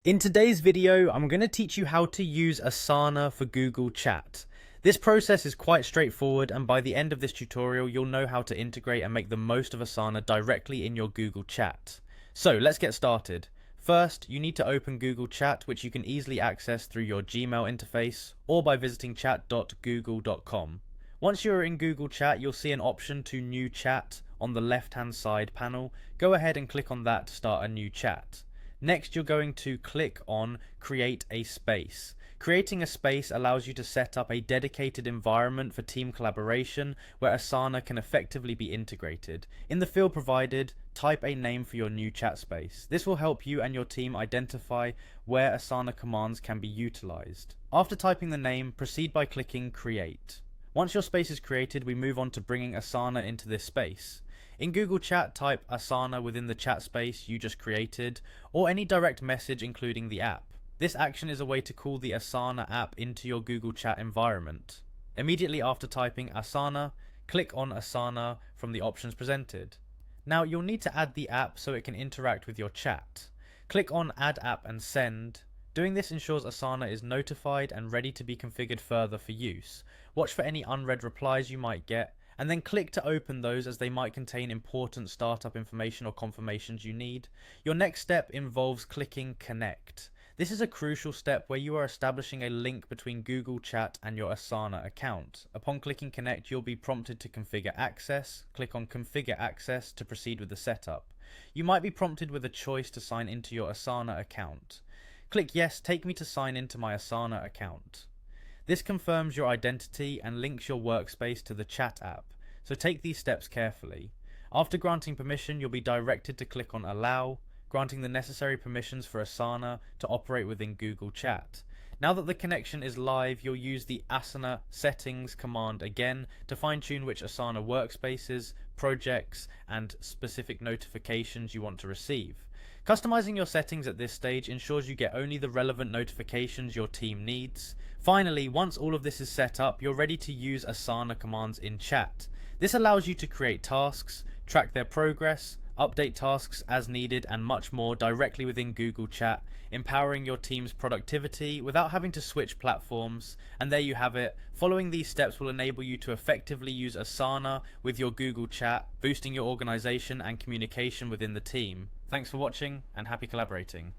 In today's video, I'm going to teach you how to use Asana for Google Chat. This process is quite straightforward, and by the end of this tutorial, you'll know how to integrate and make the most of Asana directly in your Google Chat. So let's get started. First, you need to open Google Chat, which you can easily access through your Gmail interface or by visiting chat.google.com. Once you're in Google Chat, you'll see an option to New Chat on the left-hand side panel. Go ahead and click on that to start a new chat. Next, you're going to click on Create a Space. Creating a space allows you to set up a dedicated environment for team collaboration where Asana can effectively be integrated. In the field provided, type a name for your new chat space. This will help you and your team identify where Asana commands can be utilized. After typing the name, proceed by clicking Create. Once your space is created, we move on to bringing Asana into this space. In Google Chat, type Asana within the chat space you just created, or any direct message including the app. This action is a way to call the Asana app into your Google Chat environment. Immediately after typing Asana, click on Asana from the options presented. Now you'll need to add the app so it can interact with your chat. Click on Add App and Send. Doing this ensures Asana is notified and ready to be configured further for use. Watch for any unread replies you might get, and then click to open those as they might contain important startup information or confirmations you need. Your next step involves clicking Connect. This is a crucial step where you are establishing a link between Google Chat and your Asana account. Upon clicking Connect, you'll be prompted to configure access. Click on Configure Access to proceed with the setup. You might be prompted with a choice to sign into your Asana account. Click Yes, take me to sign into my Asana account. This confirms your identity and links your workspace to the chat app, so take these steps carefully. After granting permission, you'll be directed to click on Allow, granting the necessary permissions for Asana to operate within Google Chat. Now that the connection is live, you'll use the Asana Settings command again to fine-tune which Asana workspaces, projects, and specific notifications you want to receive. Customizing your settings at this stage ensures you get only the relevant notifications your team needs. Finally, once all of this is set up, you're ready to use Asana commands in chat. This allows you to create tasks, track their progress, update tasks as needed, and much more directly within Google Chat, empowering your team's productivity without having to switch platforms. And there you have it. Following these steps will enable you to effectively use Asana with your Google Chat, boosting your organization and communication within the team. Thanks for watching and happy collaborating.